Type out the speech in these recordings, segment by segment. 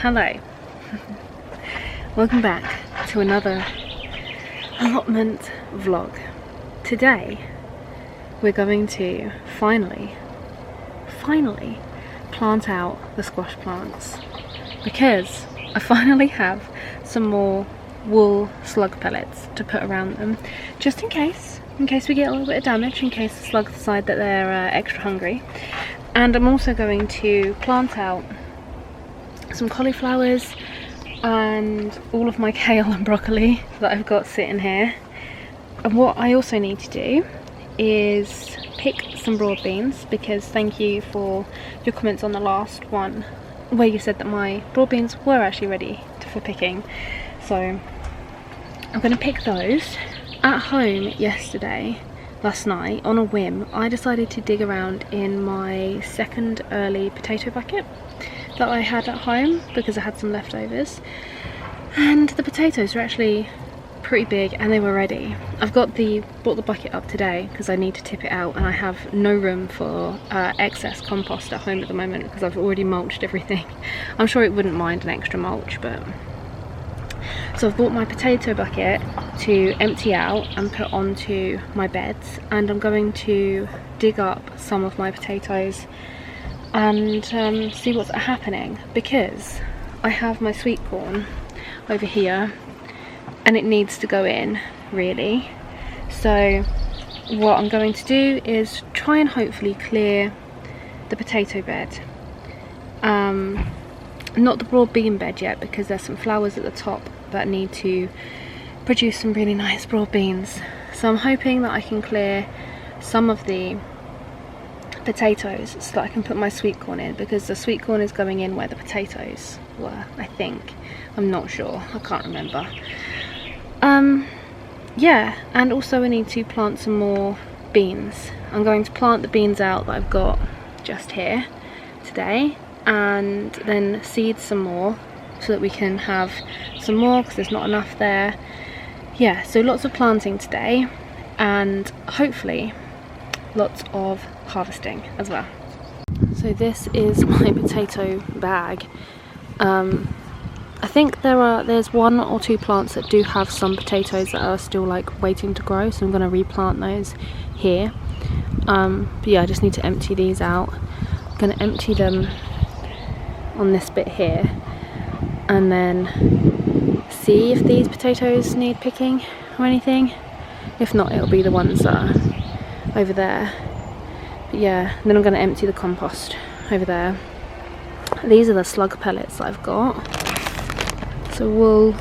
Hello. Welcome back to another allotment vlog. Today we're going to finally plant out the squash plants because I finally have some more wool slug pellets to put around them, just in case we get a little bit of damage, in case the slugs decide that they're extra hungry. And I'm also going to plant out some cauliflowers and all of my kale and broccoli that I've got sitting here. And what I also need to do is pick some broad beans, because thank you for your comments on the last one where you said that my broad beans were actually ready for picking. So I'm going to pick those. At home last night, on a whim, I decided to dig around in my second early potato bucket that I had at home because I had some leftovers, and the potatoes were actually pretty big and they were ready. I've brought the bucket up today because I need to tip it out, and I have no room for excess compost at home at the moment because I've already mulched everything. I'm sure it wouldn't mind an extra mulch, but so I've bought my potato bucket to empty out and put onto my beds, and I'm going to dig up some of my potatoes and see what's happening, because I have my sweet corn over here and it needs to go in really. So what I'm going to do is try and hopefully clear the potato bed, not the broad bean bed yet, because there's some flowers at the top that need to produce some really nice broad beans. So I'm hoping that I can clear some of the potatoes so that I can put my sweet corn in, because the sweet corn is going in where the potatoes were, I think. I'm not sure, I can't remember. Yeah, and also I need to plant some more beans. I'm going to plant the beans out that I've got just here today, and then seed some more so that we can have some more, because there's not enough there. Yeah, so lots of planting today, and hopefully lots of harvesting as well. So this is my potato bag. I think there's one or two plants that do have some potatoes that are still like waiting to grow, so I'm going to replant those here. But yeah, I just need to empty these out. I'm going to empty them on this bit here and then see if these potatoes need picking or anything. If not, it'll be the ones that are over there. But yeah, then I'm going to empty the compost over there. These are the slug pellets that I've got. So wool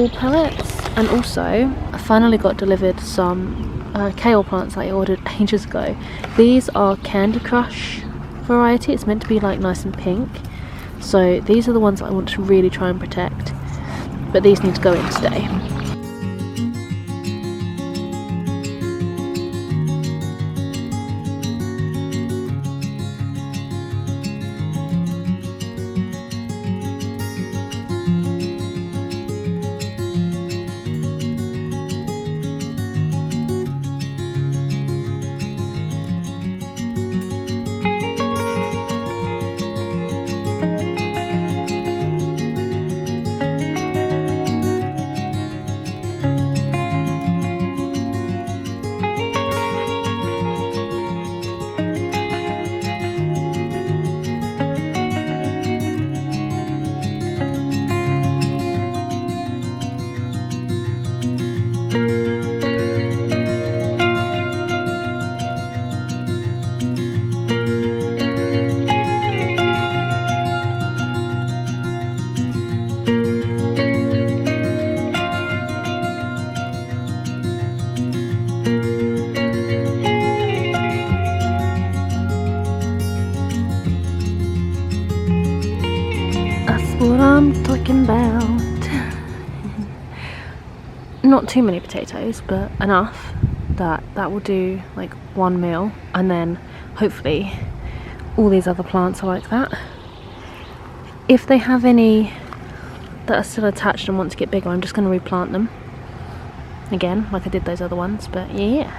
pellets, and also I finally got delivered some kale plants that I ordered ages ago. These are Candy Crush variety. It's meant to be like nice and pink. So these are the ones that I want to really try and protect, but these need to go in today. What I'm talking about. Not too many potatoes, but enough that will do like one meal, and then hopefully all these other plants are like that. If they have any that are still attached and want to get bigger, I'm just going to replant them again like I did those other ones. But yeah.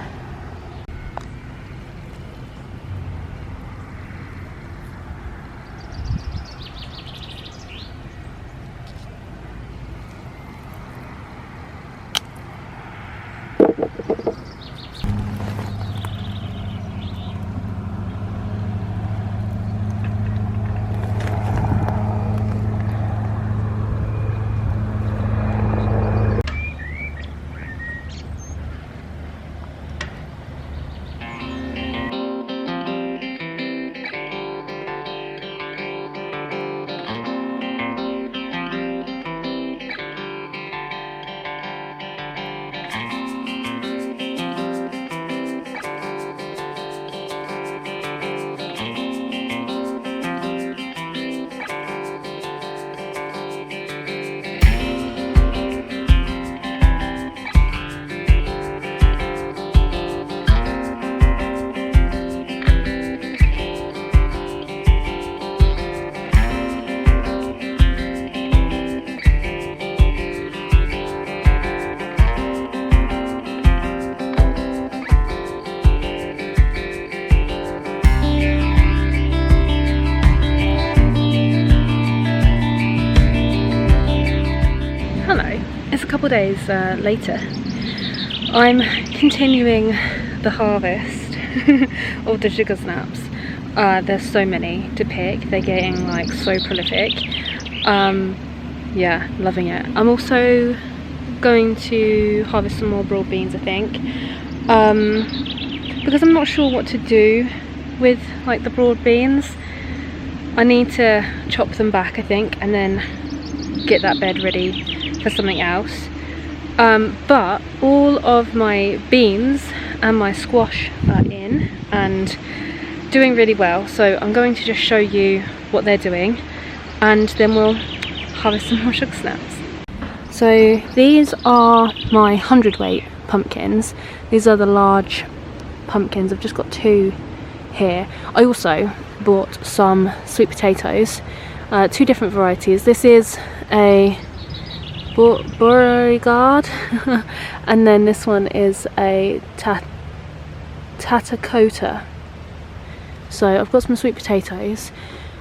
couple days later, I'm continuing the harvest of the sugar snaps. There's so many to pick. They're getting like so prolific. Yeah, loving it. I'm also going to harvest some more broad beans, I think, because I'm not sure what to do with like the broad beans. I need to chop them back, I think, and then get that bed ready for something else. But all of my beans and my squash are in and doing really well, so I'm going to just show you what they're doing, and then we'll harvest some more sugar snaps. So these are my 100-weight pumpkins. These are the large pumpkins. I've just got 2 here. I also bought some sweet potatoes, 2 different varieties. This is a Beauregard and then this one is a Tatakota. So I've got some sweet potatoes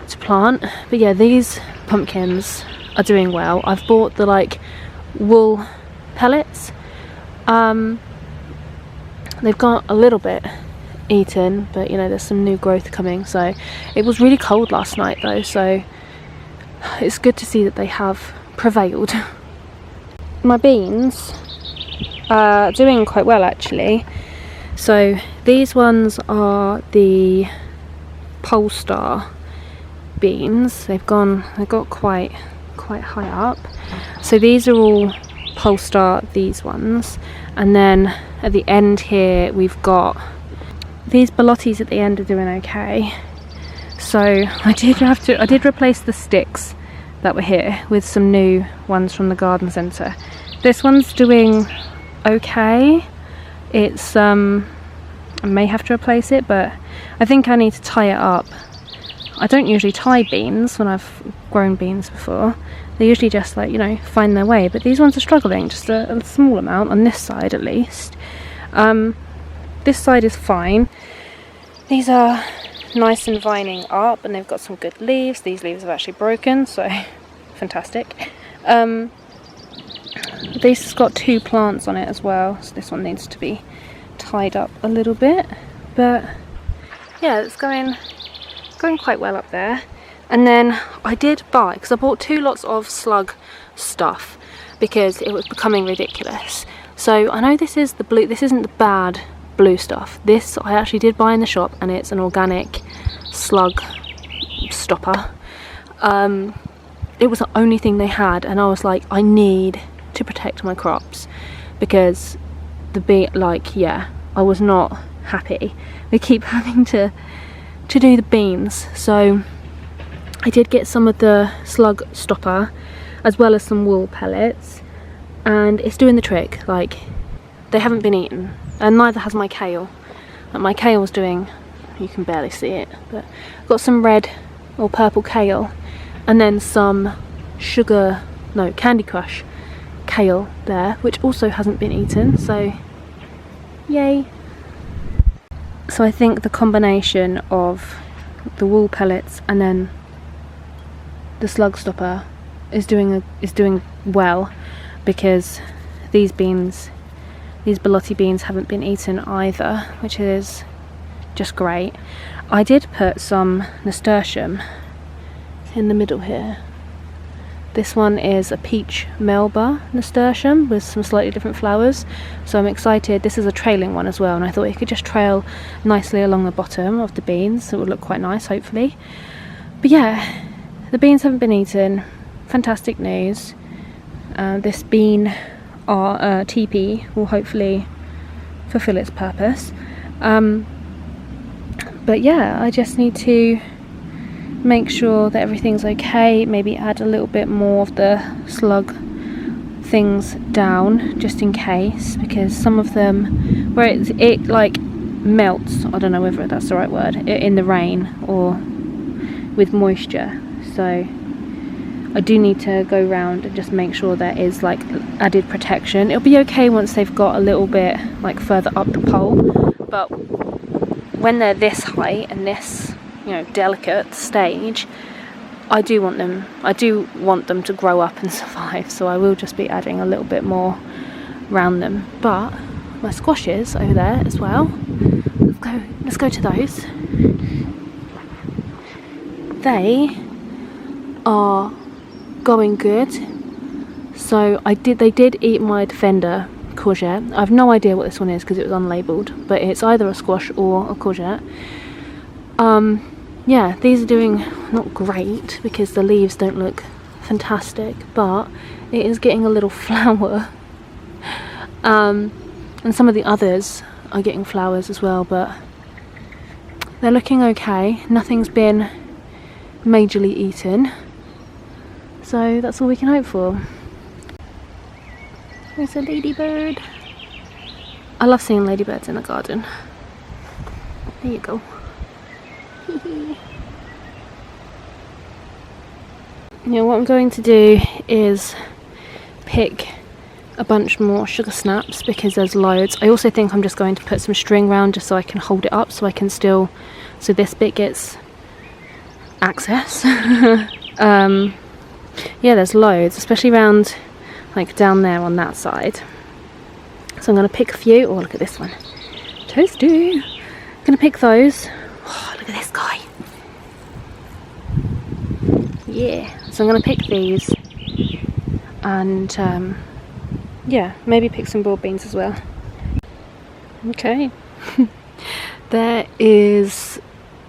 to plant, but yeah, these pumpkins are doing well. I've bought the like wool pellets. They've got a little bit eaten, but you know, there's some new growth coming. So it was really cold last night though, so it's good to see that they have prevailed. My beans are doing quite well actually. So these ones are the Polestar beans. They've got quite high up. So these are all Polestar, these ones, and then at the end here we've got these Bellottis at the end are doing okay. So I did replace the sticks that were here with some new ones from the garden centre. This one's doing okay. It's I may have to replace it, but I think I need to tie it up. I don't usually tie beans when I've grown beans before. They usually just, like, you know, find their way, but these ones are struggling, just a small amount on this side at least. This side is fine. These are nice and vining up, and they've got some good leaves. These leaves have actually broken, so fantastic. This has got 2 plants on it as well, so this one needs to be tied up a little bit, but yeah, it's going quite well up there. And then I did buy, because I bought 2 lots of slug stuff because it was becoming ridiculous. So I know this is the blue, this isn't the bad blue stuff. This I actually did buy in the shop, and it's an organic slug stopper. It was the only thing they had, and I was like, I need to protect my crops, because yeah, I was not happy. We keep having to do the beans, so I did get some of the slug stopper as well as some wool pellets, and it's doing the trick. Like, they haven't been eaten, and neither has my kale. Like, my kale's doing, you can barely see it, but I've got some red or purple kale, and then some Candy Crush kale there, which also hasn't been eaten, so yay. So I think the combination of the wool pellets and then the slug stopper is doing well, because these Bellotti beans haven't been eaten either, which is just great. I did put some nasturtium in the middle here. This one is a peach melba nasturtium with some slightly different flowers, so I'm excited. This is a trailing one as well, and I thought it could just trail nicely along the bottom of the beans, so it would look quite nice, hopefully. But yeah, the beans haven't been eaten. Fantastic news. This bean TP will hopefully fulfill its purpose. But yeah, I just need to make sure that everything's okay, maybe add a little bit more of the slug things down just in case, because some of them where it like melts, I don't know whether that's the right word, in the rain or with moisture. So I do need to go round and just make sure there is like added protection. It'll be okay once they've got a little bit like further up the pole, but when they're this height and this, you know, delicate stage, I do want them to grow up and survive, so I will just be adding a little bit more around them. But my squashes over there as well, let's go to those. They are going good. So they did eat my Defender courgette. I have no idea what this one is because it was unlabelled, but it's either a squash or a courgette. Yeah, these are doing not great because the leaves don't look fantastic, but it is getting a little flower. And some of the others are getting flowers as well, but they're looking okay. Nothing's been majorly eaten, so that's all we can hope for. There's a ladybird. I love seeing ladybirds in the garden. There you go. Now what I'm going to do is pick a bunch more sugar snaps because there's loads. I also think I'm just going to put some string around just so I can hold it up, so I can still, so this bit gets access. Yeah, there's loads, especially around like down there on that side. So I'm going to pick a few. Oh, look at this one. Toasty. I'm going to pick those. Oh, look at this guy. Yeah. So I'm going to pick these. And yeah, maybe pick some broad beans as well. Okay. There is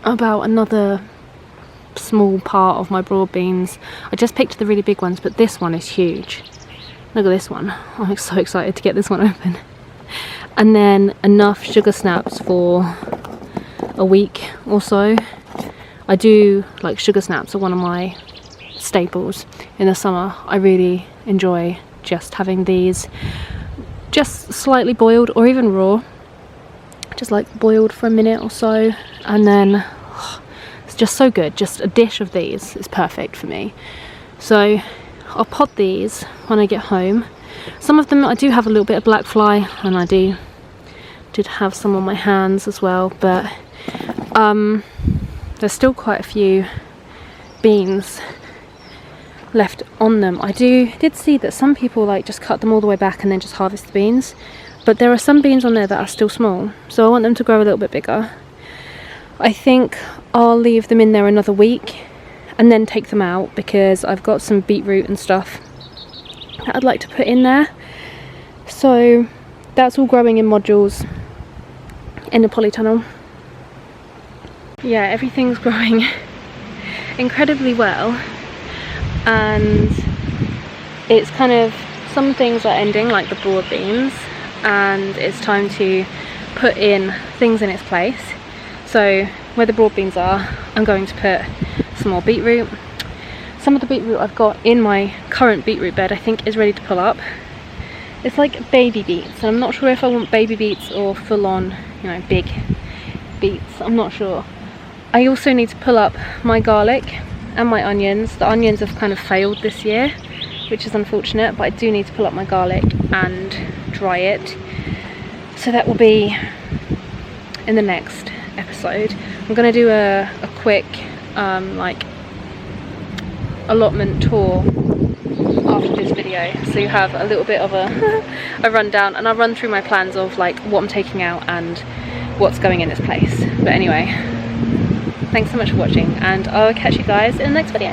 about another small part of my broad beans. I just picked the really big ones, but this one is huge. Look at this one. I'm so excited to get this one open. And then enough sugar snaps for a week or so. I do like sugar snaps are one of my staples in the summer. I really enjoy just having these just slightly boiled or even raw, just like boiled for a minute or so, and then it's just so good. Just a dish of these is perfect for me. So I'll pod these when I get home. Some of them I do have a little bit of black fly, and I did have some on my hands as well, but there's still quite a few beans left on them. I did see that some people like just cut them all the way back and then just harvest the beans, but there are some beans on there that are still small, so I want them to grow a little bit bigger. I think I'll leave them in there another week and then take them out because I've got some beetroot and stuff that I'd like to put in there. So that's all growing in modules in the polytunnel. Yeah, everything's growing incredibly well, and it's kind of, some things are ending like the broad beans, and it's time to put in things in its place. So where the broad beans are, I'm going to put some more beetroot. Some of the beetroot I've got in my current beetroot bed I think is ready to pull up. It's like baby beets, and I'm not sure if I want baby beets or full-on, you know, big beets. I'm not sure. I also need to pull up my garlic and my onions. The onions have kind of failed this year, which is unfortunate, but I do need to pull up my garlic and dry it. So that will be in the next episode. I'm going to do a quick like allotment tour after this video, so you have a little bit of a rundown, and I'll run through my plans of like what I'm taking out and what's going in its place. But anyway, thanks so much for watching, and I'll catch you guys in the next video.